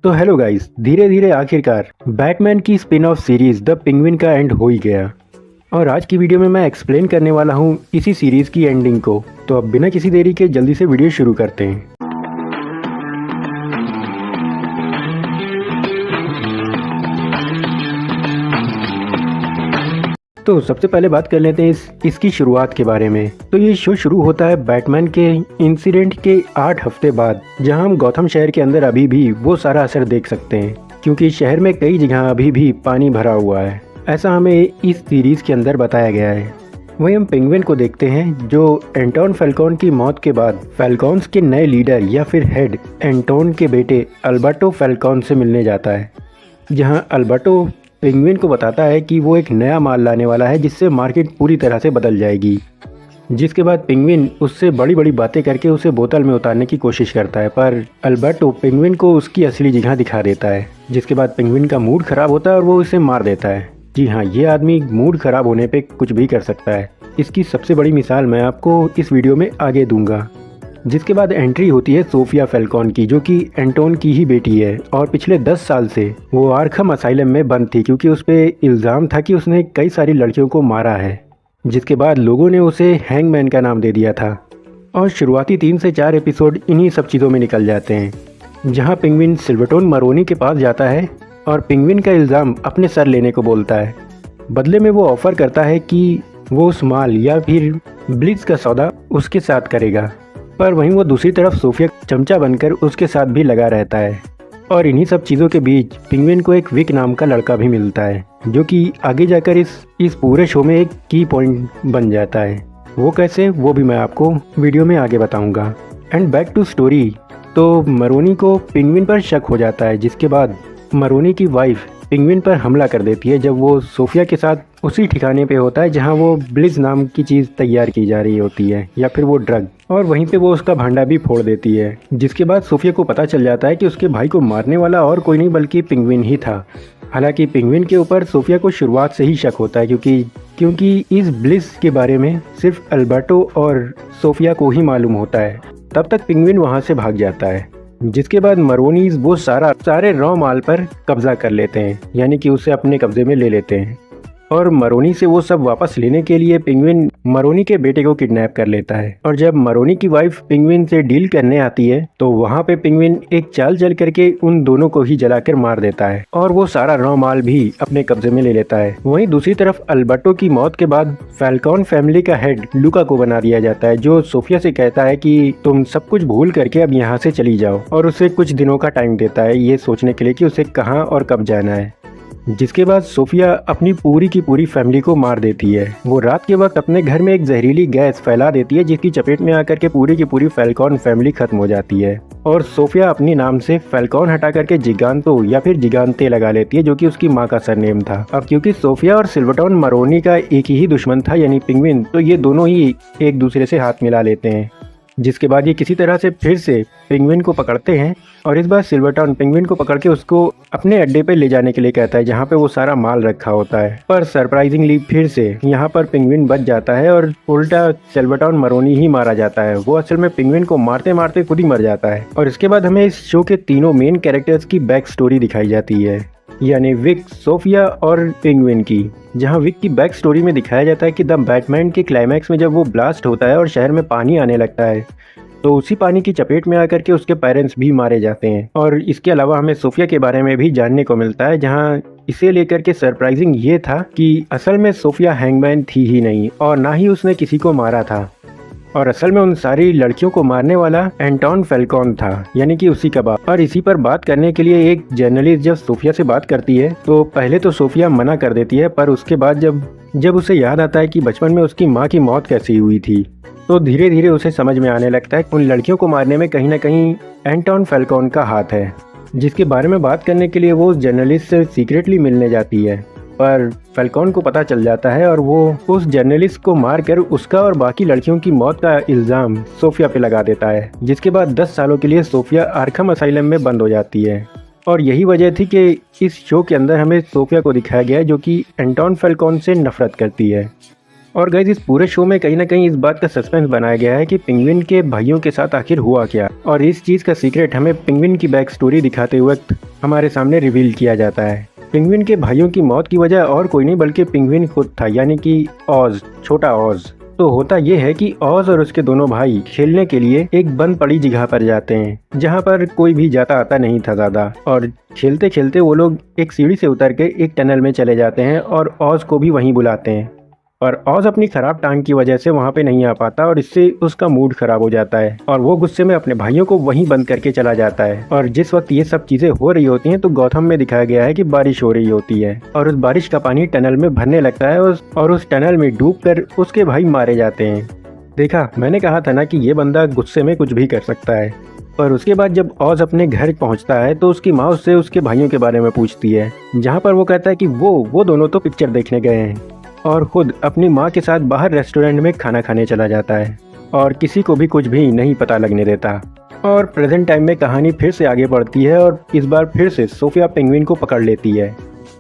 तो hello guys, धीरे धीरे आखिरकार बैटमैन की spin off series the penguin का एंड हो ही गया। और आज की वीडियो में मैं एक्सप्लेन करने वाला हूँ इसी सीरीज की एंडिंग को। तो अब बिना किसी देरी के जल्दी से वीडियो शुरू करते हैं। तो सबसे पहले बात कर लेते हैं इसकी शुरुआत के बारे में। तो ये शो शुरू होता है बैटमैन के इंसिडेंट के 8 हफ्ते बाद, जहां हम गॉथम शहर के अंदर अभी भी वो सारा असर देख सकते हैं, क्योंकि शहर में कई जगह अभी भी पानी भरा हुआ है। ऐसा हमें इस सीरीज के अंदर बताया गया है। वहीं हम पेंगुइन को देखते हैं जो एंटोन फैल्कॉन की मौत के बाद फैल्कॉन्स के नए लीडर या फिर हेड एंटोन के बेटे अल्बर्टो फैल्कॉन से मिलने जाता है, जहां अल्बर्टो पेंगुइन को बताता है कि वो एक नया माल लाने वाला है जिससे मार्केट पूरी तरह से बदल जाएगी। जिसके बाद पेंगुइन उससे बड़ी बड़ी बातें करके उसे बोतल में उतारने की कोशिश करता है, पर अल्बर्टो पेंगुइन को उसकी असली जगह दिखा देता है। जिसके बाद पेंगुइन का मूड खराब होता है और वो उसे मार देता है। जी हाँ, ये आदमी मूड खराब होने पे कुछ भी कर सकता है। इसकी सबसे बड़ी मिसाल मैं आपको इस वीडियो में आगे दूंगा। जिसके बाद एंट्री होती है सोफिया फैल्कॉन की, जो कि एंटोन की ही बेटी है और पिछले 10 साल से वो आर्खम असाइलम में बंद थी, क्योंकि उस पर इल्ज़ाम था कि उसने कई सारी लड़कियों को मारा है। जिसके बाद लोगों ने उसे हैंगमैन का नाम दे दिया था। और शुरुआती 3 से 4 एपिसोड इन्हीं सब चीज़ों में निकल जाते हैं, जहाँ पेंगुइन सिल्वर्टोन मरोनी के पास जाता है और पेंगुइन का इल्ज़ाम अपने सर लेने को बोलता है। बदले में वो ऑफ़र करता है कि वो उस माल या फिर ब्लिट्ज का सौदा उसके साथ करेगा, पर वहीं वो दूसरी तरफ सोफिया चमचा बनकर उसके साथ भी लगा रहता है। और इन्हीं सब चीज़ों के बीच पेंगुइन को एक विक नाम का लड़का भी मिलता है, जो कि आगे जाकर इस पूरे शो में एक की पॉइंट बन जाता है। वो कैसे, वो भी मैं आपको वीडियो में आगे बताऊंगा। And back to story. तो मरोनी को पेंगुइन पर शक हो जाता है, जिसके बाद मरोनी की वाइफ पेंगुइन पर हमला कर देती है जब वो सोफिया के साथ उसी ठिकाने पे होता है जहां वो ब्लिज नाम की चीज़ तैयार की जा रही होती है, या फिर वो ड्रग, और वहीं पे वो उसका भांडा भी फोड़ देती है। जिसके बाद सोफिया को पता चल जाता है कि उसके भाई को मारने वाला और कोई नहीं बल्कि पेंगुइन ही था। हालांकि पेंगुइन के ऊपर सोफिया को शुरुआत से ही शक होता है, क्योंकि इस ब्लिज के बारे में सिर्फ अल्बर्टो और सोफिया को ही मालूम होता है। तब तक पेंगुइन वहाँ से भाग जाता है। जिसके बाद मरोनीज वो सारे रॉ माल पर कब्जा कर लेते हैं, यानी कि उसे अपने कब्जे में ले लेते हैं। और मरोनी से वो सब वापस लेने के लिए पेंगुइन मरोनी के बेटे को किडनैप कर लेता है। और जब मरोनी की वाइफ पेंगुइन से डील करने आती है तो वहाँ पे पेंगुइन एक चाल चल करके उन दोनों को ही जलाकर मार देता है और वो सारा रॉ माल भी अपने कब्जे में ले लेता है। वहीं दूसरी तरफ अल्बर्टो की मौत के बाद फैल्कॉन फैमिली का हेड लुका को बना दिया जाता है, जो सोफिया से कहता है कि तुम सब कुछ भूल करके अब यहाँ से चली जाओ, और उसे कुछ दिनों का टाइम देता है ये सोचने के लिए कि उसे कहाँ और कब जाना है। जिसके बाद सोफिया अपनी पूरी की पूरी फैमिली को मार देती है। वो रात के वक्त अपने घर में एक जहरीली गैस फैला देती है, जिसकी चपेट में आकर के पूरी की पूरी फैल्कॉन फैमिली खत्म हो जाती है। और सोफिया अपनी नाम से फैल्कॉन हटा करके जिगांतो या फिर जिगांते लगा लेती है, जो कि उसकी माँ का सरनेम था। अब क्योंकि सोफिया और सिल्वर्टोन मरोनी का एक ही दुश्मन था यानी पेंगुइन, तो ये दोनों ही एक दूसरे से हाथ मिला लेते हैं। जिसके बाद ये किसी तरह से फिर से पेंगुइन को पकड़ते हैं, और इस बार सिल्वर्टोन पेंगुइन को पकड़ के उसको अपने अड्डे पे ले जाने के लिए कहता है, जहाँ पे वो सारा माल रखा होता है। पर सरप्राइजिंगली फिर से यहाँ पर पेंगुइन बच जाता है और उल्टा सिल्वर्टोन मरोनी ही मारा जाता है। वो असल में पेंगुइन को मारते मारते खुद ही मर जाता है। और इसके बाद हमें इस शो के तीनों मेन कैरेक्टर्स की बैक स्टोरी दिखाई जाती है, यानी विक, सोफिया और पेंगुइन की। जहां विक की बैक स्टोरी में दिखाया जाता है कि द बैटमैन के क्लाइमैक्स में जब वो ब्लास्ट होता है और शहर में पानी आने लगता है, तो उसी पानी की चपेट में आकर के उसके पेरेंट्स भी मारे जाते हैं। और इसके अलावा हमें सोफिया के बारे में भी जानने को मिलता है, जहां इसे लेकर के सरप्राइजिंग ये था कि असल में सोफिया हैंगमैन थी ही नहीं और ना ही उसने किसी को मारा था, और असल में उन सारी लड़कियों को मारने वाला एंटोन फैल्कॉन था, यानी कि उसी का बाप। और इसी पर बात करने के लिए एक जर्नलिस्ट जब सोफिया से बात करती है तो पहले तो सोफिया मना कर देती है, पर उसके बाद जब उसे याद आता है कि बचपन में उसकी माँ की मौत कैसी हुई थी, तो धीरे धीरे उसे समझ में आने लगता है कि उन लड़कियों को मारने में कहीं ना कहीं एंटोन फैल्कॉन का हाथ है। जिसके बारे में बात करने के लिए वो उस जर्नलिस्ट से सीक्रेटली मिलने जाती है, पर फैल्कॉन को पता चल जाता है और वो उस जर्नलिस्ट को मारकर उसका और बाकी लड़कियों की मौत का इल्ज़ाम सोफिया पे लगा देता है। जिसके बाद 10 सालों के लिए सोफिया आर्खम असाइलम में बंद हो जाती है। और यही वजह थी कि इस शो के अंदर हमें सोफिया को दिखाया गया है, जो कि एंटोन फैल्कॉन से नफरत करती है। और गाइस इस पूरे शो में कहीं ना कहीं इस बात का सस्पेंस बनाया गया है कि पेंगुइन के भाइयों के साथ आखिर हुआ क्या, और इस चीज़ का सीक्रेट हमें पेंगुइन की बैक स्टोरी दिखाते वक्त हमारे सामने रिवील किया जाता है। पेंगुइन के भाइयों की मौत की वजह और कोई नहीं बल्कि पेंगुइन खुद था, यानी कि ऑज, छोटा ऑज। तो होता ये है कि ऑज और उसके दोनों भाई खेलने के लिए एक बंद पड़ी जगह पर जाते हैं जहाँ पर कोई भी जाता आता नहीं था ज़्यादा, और खेलते खेलते वो लोग एक सीढ़ी से उतर के एक टनल में चले जाते हैं और ऑज को भी वहीं बुलाते हैं। और ऑज अपनी खराब टांग की वजह से वहाँ पे नहीं आ पाता और इससे उसका मूड खराब हो जाता है और वो गुस्से में अपने भाइयों को वहीं बंद करके चला जाता है। और जिस वक्त ये सब चीजें हो रही होती हैं तो गौथम में दिखाया गया है कि बारिश हो रही होती है और उस बारिश का पानी टनल में भरने लगता है और उस टनल में डूबकर उसके भाई मारे जाते हैं। देखा, मैंने कहा था ना कि ये बंदा गुस्से में कुछ भी कर सकता है। और उसके बाद जब ऑज अपने घर पहुंचता है तो उसकी माँ उससे उसके भाइयों के बारे में पूछती है, जहाँ पर वो कहता है कि वो दोनों तो पिक्चर देखने गए हैं, और खुद अपनी माँ के साथ बाहर रेस्टोरेंट में खाना खाने चला जाता है और किसी को भी कुछ भी नहीं पता लगने देता। और प्रेजेंट टाइम में कहानी फिर से आगे बढ़ती है और इस बार फिर से सोफिया पेंगुइन को पकड़ लेती है,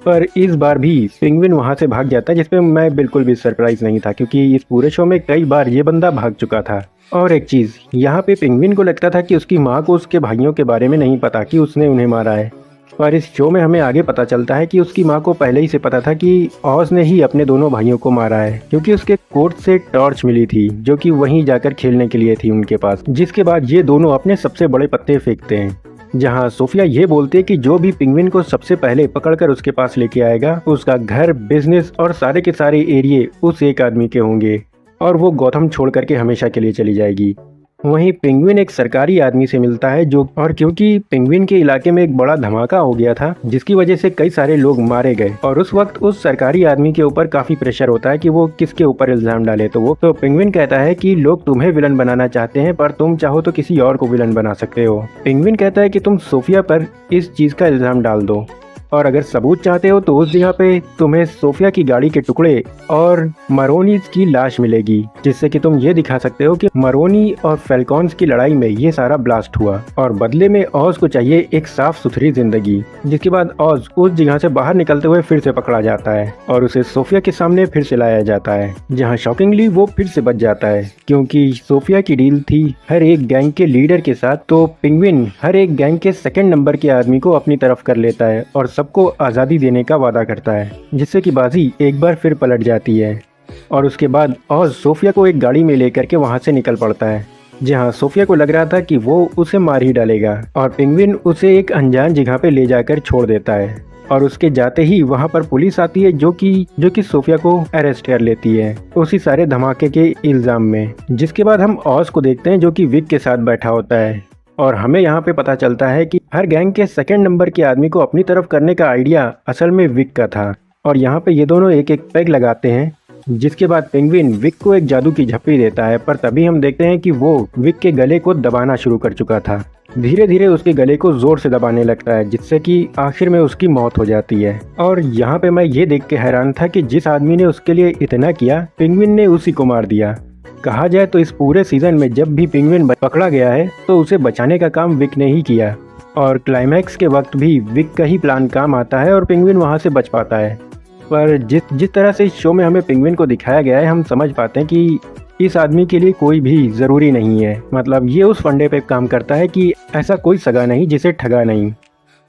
पर इस बार भी पेंगुइन वहाँ से भाग जाता है, जिसपे मैं बिल्कुल भी सरप्राइज नहीं था क्योंकि इस पूरे शो में कई बार ये बंदा भाग चुका था। और एक चीज़, यहाँ पे पेंगुइन को लगता था कि उसकी माँ को उसके भाइयों के बारे में नहीं पता कि उसने उन्हें मारा है, पर इस शो में हमें आगे पता चलता है कि उसकी माँ को पहले ही से पता था कि ऑज ने ही अपने दोनों भाइयों को मारा है, क्योंकि उसके कोट से टॉर्च मिली थी जो कि वहीं जाकर खेलने के लिए थी उनके पास। जिसके बाद ये दोनों अपने सबसे बड़े पत्ते फेंकते हैं, जहाँ सोफिया ये बोलती है कि जो भी पेंगुइन को सबसे पहले पकड़कर उसके पास लेके आएगा उसका घर, बिजनेस और सारे के सारे एरिये उस एक आदमी के होंगे और वो गौथम छोड़ करके हमेशा के लिए चली जाएगी। वहीं पेंगुइन एक सरकारी आदमी से मिलता है और क्योंकि पेंगुइन के इलाके में एक बड़ा धमाका हो गया था जिसकी वजह से कई सारे लोग मारे गए और उस वक्त उस सरकारी आदमी के ऊपर काफी प्रेशर होता है कि वो किसके ऊपर इल्जाम डाले। तो पेंगुइन कहता है कि लोग तुम्हें विलन बनाना चाहते हैं पर तुम चाहो तो किसी और को विलन बना सकते हो। पेंगुइन कहता है कि तुम सोफिया पर इस चीज का इल्जाम डाल दो और अगर सबूत चाहते हो तो उस जगह पे तुम्हें सोफिया की गाड़ी के टुकड़े और मरोनी की लाश मिलेगी, जिससे कि तुम ये दिखा सकते हो कि मरोनी और फैल्कॉन्स की लड़ाई में ये सारा ब्लास्ट हुआ और बदले में ऑज को चाहिए एक साफ सुथरी जिंदगी। जिसके बाद ऑज उस जगह से बाहर निकलते हुए फिर से पकड़ा जाता है और उसे सोफिया के सामने फिर से लाया जाता है, जहाँ शॉकिंगली वो फिर से बच जाता है क्योंकि सोफिया की डील थी हर एक गैंग के लीडर के साथ। तो पेंगुइन हर एक गैंग के सेकंड नंबर के आदमी को अपनी तरफ कर लेता है और सबको आज़ादी देने का वादा करता है, जिससे कि बाजी एक बार फिर पलट जाती है। और उसके बाद ऑज सोफिया को एक गाड़ी में लेकर के वहाँ से निकल पड़ता है, जहाँ सोफिया को लग रहा था कि वो उसे मार ही डालेगा और पेंगुइन उसे एक अनजान जगह पे ले जाकर छोड़ देता है और उसके जाते ही वहाँ पर पुलिस आती है जो कि सोफिया को अरेस्ट कर लेती है उसी सारे धमाके के इल्जाम में। जिसके बाद हम ऑज को देखते हैं जो कि विक के साथ बैठा होता है और हमें यहाँ पे पता चलता है कि हर गैंग के सेकंड नंबर के आदमी को अपनी तरफ करने का आइडिया असल में विक का था। और यहाँ पे ये दोनों एक एक पेग लगाते हैं, जिसके बाद पेंगुइन विक को एक जादू की झप्पी देता है, पर तभी हम देखते हैं कि वो विक के गले को दबाना शुरू कर चुका था। धीरे धीरे उसके गले को जोर से दबाने लगता है, जिससे कि आखिर में उसकी मौत हो जाती है। और यहाँ पे मैं ये देख के हैरान था कि जिस आदमी ने उसके लिए इतना किया पेंगुइन ने उसी को मार दिया। कहा जाए तो इस पूरे सीजन में जब भी पेंगुइन पकड़ा गया है तो उसे बचाने का काम विक ने ही किया और क्लाइमैक्स के वक्त भी विक का ही प्लान काम आता है और पेंगुइन वहां से बच पाता है। पर जिस तरह से इस शो में हमें पेंगुइन को दिखाया गया है हम समझ पाते हैं कि इस आदमी के लिए कोई भी ज़रूरी नहीं है। मतलब ये उस फंडे पे काम करता है कि ऐसा कोई सगा नहीं जिसे ठगा नहीं।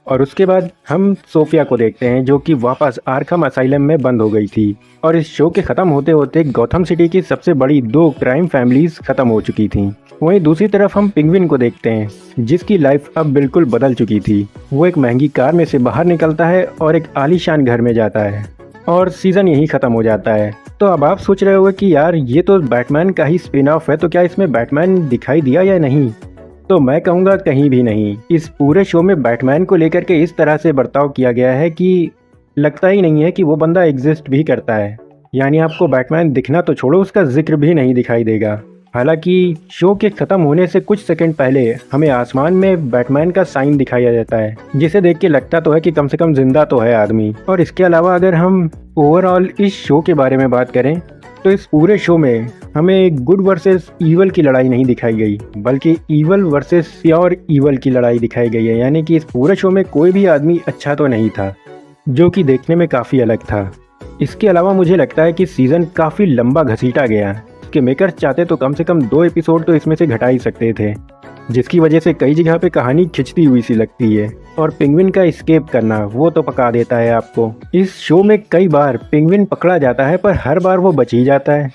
और उसके बाद हम सोफिया को देखते हैं जो कि वापस आर्खम असाइलम में बंद हो गई थी और इस शो के ख़त्म होते होते गौथम सिटी की सबसे बड़ी 2 क्राइम फैमिलीज ख़त्म हो चुकी थीं। वहीं दूसरी तरफ हम पेंगुइन को देखते हैं जिसकी लाइफ अब बिल्कुल बदल चुकी थी। वो एक महंगी कार में से बाहर निकलता है और एक आलीशान घर में जाता है और सीज़न यहीं ख़त्म हो जाता है। तो अब आप सोच रहे होंगे कि यार ये तो बैटमैन का ही स्पिन ऑफ है, तो क्या इसमें बैटमैन दिखाई दिया या नहीं? तो मैं कहूँगा कहीं भी नहीं। इस पूरे शो में बैटमैन को लेकर के इस तरह से बर्ताव किया गया है कि लगता ही नहीं है कि वो बंदा एग्जिस्ट भी करता है। यानी आपको बैटमैन दिखना तो छोड़ो, उसका जिक्र भी नहीं दिखाई देगा। हालांकि शो के ख़त्म होने से कुछ सेकंड पहले हमें आसमान में बैटमैन का साइन दिखाया जाता है, जिसे देख के लगता तो है कि कम से कम जिंदा तो है आदमी। और इसके अलावा अगर हम ओवरऑल इस शो के बारे में बात करें तो इस पूरे शो में हमें गुड वर्सेस ईवल की लड़ाई नहीं दिखाई गई, बल्कि ईवल वर्सेस प्योर ईवल की लड़ाई दिखाई गई है। यानी कि इस पूरे शो में कोई भी आदमी अच्छा तो नहीं था, जो कि देखने में काफ़ी अलग था। इसके अलावा मुझे लगता है कि सीज़न काफ़ी लंबा घसीटा गया। इसके मेकर्स चाहते तो कम से कम 2 एपिसोड तो इसमें से घटा ही सकते थे, जिसकी वजह से कई जगह पे कहानी खिंचती हुई सी लगती है। और पेंगुइन का एस्केप करना वो तो पका देता है आपको। इस शो में कई बार पेंगुइन पकड़ा जाता है पर हर बार वो बच ही जाता है।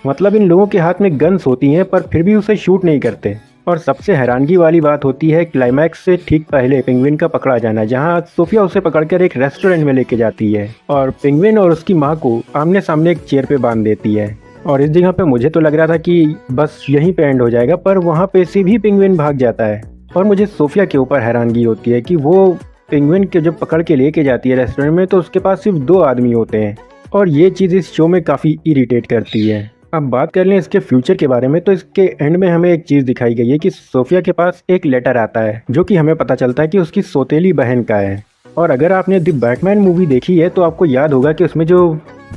मतलब इन लोगों के हाथ में गन्स होती हैं पर फिर भी उसे शूट नहीं करते। और सबसे हैरानगी वाली बात होती है क्लाइमैक्स से ठीक पहले पेंगुइन का पकड़ा जाना, जहां सोफिया उसे पकड़कर एक रेस्टोरेंट में लेके जाती है और पेंगुइन और उसकी माँ को आमने सामने एक चेयर पे बांध देती है। और इस जगह पे मुझे तो लग रहा था कि बस यहीं पे एंड हो जाएगा, पर वहाँ पे से भी पेंगुइन भाग जाता है। और मुझे सोफिया के ऊपर हैरानगी होती है कि वो पेंगुइन के जब पकड़ के लेके जाती है रेस्टोरेंट में तो उसके पास सिर्फ 2 आदमी होते हैं। और ये चीज़ इस शो में काफ़ी इरिटेट करती है। अब बात कर लें इसके फ्यूचर के बारे में, तो इसके एंड में हमें एक चीज़ दिखाई गई है कि सोफिया के पास एक लेटर आता है जो कि हमें पता चलता है कि उसकी सौतेली बहन का है। और अगर आपने द बैटमैन मूवी देखी है तो आपको याद होगा कि उसमें जो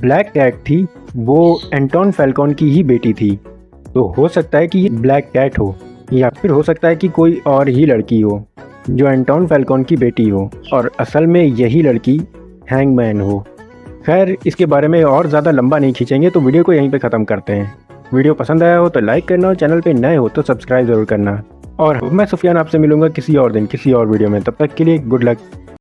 ब्लैक कैट थी वो एंटोन फैल्कॉन की ही बेटी थी। तो हो सकता है कि ये ब्लैक कैट हो या फिर हो सकता है कि कोई और ही लड़की हो जो एंटोन फैल्कॉन की बेटी हो और असल में यही लड़की हैंगमैन हो। खैर, इसके बारे में और ज़्यादा लंबा नहीं खींचेंगे तो वीडियो को यहीं पे ख़त्म करते हैं। वीडियो पसंद आया हो तो लाइक करना और चैनल पे नए हो तो सब्सक्राइब ज़रूर करना। और मैं सुफियान आपसे मिलूंगा किसी और दिन किसी और वीडियो में। तब तक के लिए गुड लक।